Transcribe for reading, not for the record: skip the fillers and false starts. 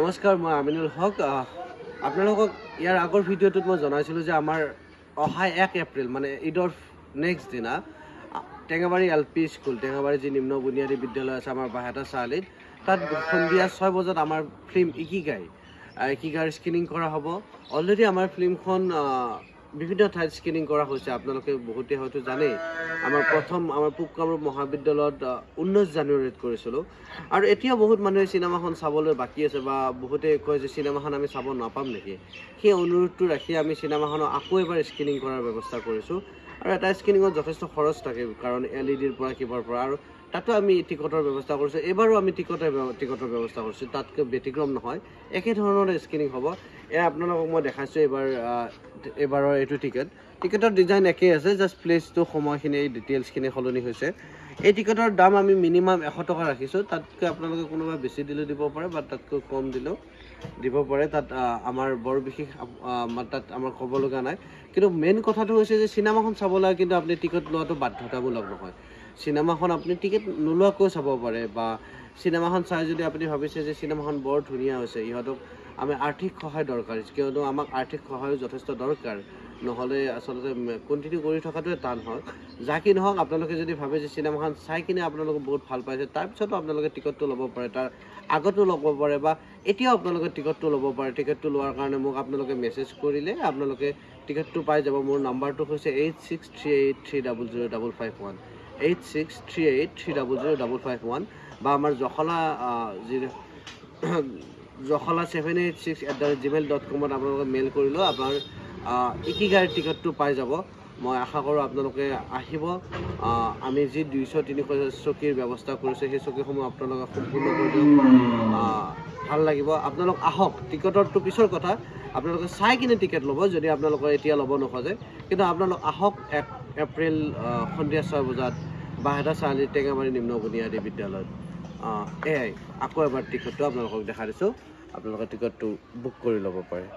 নমস্কাৰ, মই আমিনুল হক। আপোনালোকক ইয়াৰ আগৰ ভিডিঅ'টোত মই জনাইছিলোঁ যে আমাৰ অহা 1 এপ্ৰিল মানে ঈদৰ নেক্সট দিনা টেঙাবাৰী LP স্কুল, টেঙাবাৰী যি নিম্ন বুনিয়াদী বিদ্যালয় আছে আমাৰ বাহেতা চাৰিআলিত, তাত সন্ধিয়া 6 বজাত আমাৰ ফিল্ম ইকিগাইৰ স্ক্ৰিনিং কৰা হ'ব। অলৰেডি আমাৰ ফিল্মখন বিভিন্ন ঠাইত স্ক্ৰিনিং কৰা হৈছে। আপোনালোকে বহুতে হয়তো জানেই, আমাৰ পূব কামৰূপ মহাবিদ্যালয়ত 19 জানুৱাৰীত কৰিছিলোঁ। আৰু এতিয়া বহুত মানুহে চিনেমাখন চাবলৈ বাকী আছে বা বহুতে কয় যে চিনেমাখন আমি চাব নাপাম নেকি। সেই অনুৰোধটো ৰাখি আমি চিনেমাখনৰ আকৌ এবাৰ স্ক্ৰিনিং কৰাৰ ব্যৱস্থা কৰিছোঁ। আৰু এটা স্ক্ৰিনিঙত যথেষ্ট খৰচ থাকে, কাৰণ LED-ৰ পৰা কিবাৰ পৰা, আৰু তাতো আমি টিকটৰ ব্যৱস্থা কৰিছোঁ। এইবাৰো আমি টিকটৰ ব্যৱস্থা কৰিছোঁ, তাতকৈ ব্যতিক্ৰম নহয়, একেধৰণৰ স্ক্ৰিনিং হ'ব। এয়া আপোনালোকক মই দেখাইছোঁ এইবাৰৰ এইটো টিকেটৰ ডিজাইন একেই আছে, জাষ্ট প্লেচটো সময়খিনি এই ডিটেইলছখিনি সলনি হৈছে। এই টিকেটৰ দাম আমি মিনিমাম 100 টকা ৰাখিছোঁ। তাতকৈ আপোনালোকে কোনোবা বেছি দিলেও দিব পাৰে বা তাতকৈ কম দিলেও দিব পাৰে। তাত আমাৰ বৰ বিশেষ তাত আমাৰ ক'ব লগা নাই। কিন্তু মেইন কথাটো হৈছে যে চিনেমাখন চাব লাগে, কিন্তু আপুনি টিকেট লোৱাটো বাধ্যতামূলক নহয়। চিনেমাখন আপুনি টিকেট নোলোৱাকৈ চাব পাৰে, বা চিনেমাখন চাই যদি আপুনি ভাবিছে যে চিনেমাখন বৰ ধুনীয়া হৈছে, ইহঁতক আমি আৰ্থিক সহায় দৰকাৰ, কিয়নো আমাক আৰ্থিক সহায়ো যথেষ্ট দৰকাৰ, নহ'লে আচলতে কণ্টিনিউ কৰি থকাটোৱে টান হয়। যাকে নহওক, আপোনালোকে যদি ভাবে যে চিনেমাখন চাই কিনে আপোনালোকে বহুত ভাল পাইছে, তাৰপিছতো আপোনালোকে টিকটটো ল'ব পাৰে, তাৰ আগতো ল'ব পাৰে, বা এতিয়াও আপোনালোকে টিকটটো ল'ব পাৰে। টিকটটো লোৱাৰ কাৰণে মোক আপোনালোকে মেছেজ কৰিলে আপোনালোকে টিকটটো পাই যাব। মোৰ নাম্বাৰটো হৈছে 8638300551, 8638300551, বা আমাৰ জখলা 786@gmail.com আপোনালোকে মেইল কৰিলেও আপোনাৰ ইকিগাইৰ টিকটটো পাই যাব। মই আশা কৰোঁ আপোনালোকে আহিব। আমি যি 200-300 চকীৰ ব্যৱস্থা কৰিছোঁ, সেই চকীসমূহ আপোনালোকে সম্পূৰ্ণ কৰি দিয়ক, ভাল লাগিব। আপোনালোক আহক, টিকটৰটো পিছৰ কথা, আপোনালোকে চাই কিনে টিকেট ল'ব যদি আপোনালোকৰ এতিয়া ল'ব নোখোজে। কিন্তু আপোনালোক আহক 1 এপ্ৰিল সন্ধিয়া 6 বজাত বাহেতা চাৰিআলি টেঙাবাৰী নিম্ন বুনিয়াদী বিদ্যালয়ত। এয়াই আকৌ এবাৰ টিকটটো আপোনালোকক দেখাই দিছোঁ, আপোনালোকে টিকটটো বুক কৰি ল'ব পাৰে।